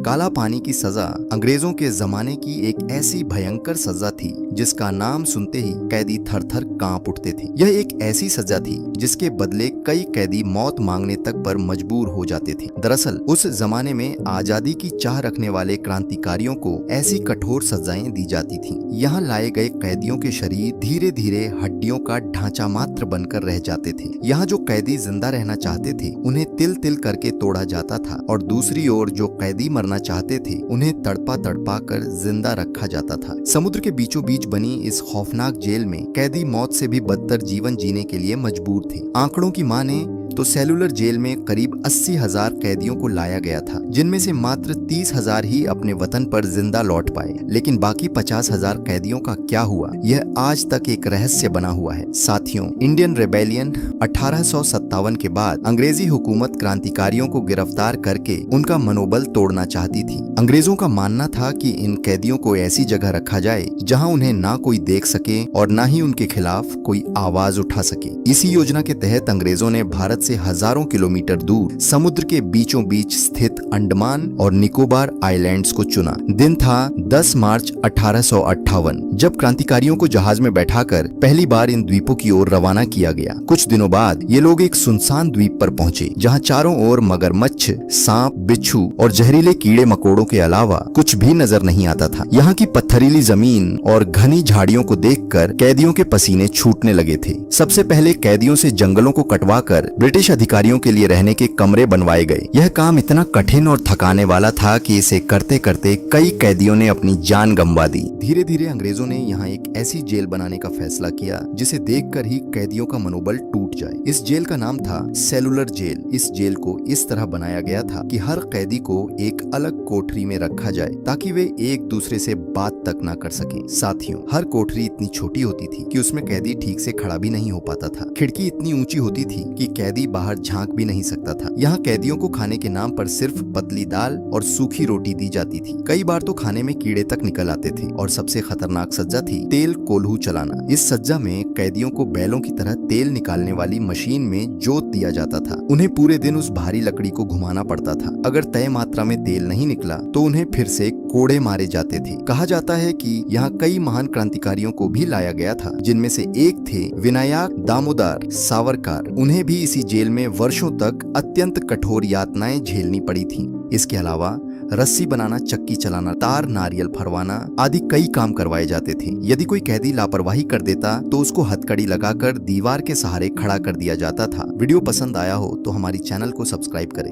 काला पानी की सजा अंग्रेजों के जमाने की एक ऐसी भयंकर सजा थी जिसका नाम सुनते ही कैदी थर थर कांप उठते थे। यह एक ऐसी सजा थी जिसके बदले कई कैदी मौत मांगने तक पर मजबूर हो जाते थे। दरअसल उस जमाने में आजादी की चाह रखने वाले क्रांतिकारियों को ऐसी कठोर सजाएं दी जाती थीं। यहाँ लाए गए कैदियों के शरीर धीरे धीरे हड्डियों का ढांचा मात्र बनकर रह जाते थे। यहाँ जो कैदी जिंदा रहना चाहते थे उन्हें तिल तिल करके तोड़ा जाता था और दूसरी ओर जो कैदी मरना चाहते थे उन्हें तड़पा तड़पा कर जिंदा रखा जाता था। समुद्र के बीचों बीच बनी इस खौफनाक जेल में कैदी मौत से भी बदतर जीवन जीने के लिए मजबूर थे। आंकड़ों की माने तो सेलुलर जेल में करीब 80,000 कैदियों को लाया गया था, जिनमें से मात्र 30,000 ही अपने वतन पर जिंदा लौट पाए। लेकिन बाकी 50,000 कैदियों का क्या हुआ, यह आज तक एक रहस्य बना हुआ है। साथियों, इंडियन रेबेलियन 1857 के बाद अंग्रेजी हुकूमत क्रांतिकारियों को गिरफ्तार करके उनका मनोबल तोड़ना चाहती थी। अंग्रेजों का मानना था कि इन कैदियों को ऐसी जगह रखा जाए जहां उन्हें ना कोई देख सके और ना ही उनके खिलाफ कोई आवाज उठा सके। इसी योजना के तहत अंग्रेजों ने भारत से हजारों किलोमीटर दूर समुद्र के बीचों बीच स्थित अंडमान और निकोबार आइलैंड्स को चुना। दिन था 10 मार्च 1858 जब क्रांतिकारियों को जहाज में बैठाकर पहली बार इन द्वीपों की ओर रवाना किया गया। कुछ दिनों बाद ये लोग एक सुनसान द्वीप पर पहुंचे जहां चारों ओर मगरमच्छ, सांप, बिच्छू और जहरीले कीड़े मकोड़ों के अलावा कुछ भी नजर नहीं आता था। यहाँ की पत्थरीली जमीन और घनी झाड़ियों को देखकर कैदियों के पसीने छूटने लगे थे। सबसे पहले कैदियों से जंगलों को कटवाकर ब्रिटिश अधिकारियों के लिए रहने के कमरे बनवाए गए। यह काम इतना कठिन और थकाने वाला था कि इसे करते करते कई कैदियों ने अपनी जान गंवा दी। धीरे धीरे अंग्रेजों ने यहाँ एक ऐसी जेल बनाने का फैसला किया जिसे देखकर ही कैदियों का मनोबल टूट जाए। इस जेल का नाम था सेलुलर जेल। इस जेल को इस तरह बनाया गया था कि हर कैदी को एक अलग कोठरी में रखा जाए ताकि वे एक दूसरे से बात तक ना कर सके। साथियों, हर कोठरी इतनी छोटी होती थी कि उसमें कैदी ठीक से खड़ा भी नहीं हो पाता था। खिड़की इतनी ऊंची होती थी कि कैदी बाहर झांक भी नहीं सकता था। यहाँ कैदियों को खाने के नाम पर सिर्फ पतली दाल और सूखी रोटी दी जाती थी। कई बार तो खाने में कीड़े तक निकल आते थे। और सबसे खतरनाक सज्जा थी तेल कोल्हू चलाना। इस सज्जा में कैदियों को बैलों की तरह तेल निकालने वाली मशीन में जोत दिया जाता था। उन्हें पूरे दिन उस भारी लकड़ी को घुमाना पड़ता था। अगर तय मात्रा में तेल नहीं निकला तो उन्हें फिर से कोड़े मारे जाते थे। कहा जाता है कि यहाँ कई महान क्रांतिकारियों को भी लाया गया था, जिनमें से एक थे विनायक दामोदर सावरकर। उन्हें भी इसी जेल में वर्षों तक अत्यंत कठोर यातनाएं झेलनी पड़ी थीं। इसके अलावा रस्सी बनाना, चक्की चलाना, तार नारियल फरवाना आदि कई काम करवाए जाते थे। यदि कोई कैदी लापरवाही कर देता तो उसको हथकड़ी लगाकर दीवार के सहारे खड़ा कर दिया जाता था। वीडियो पसंद आया हो तो हमारी चैनल को सब्सक्राइब करें।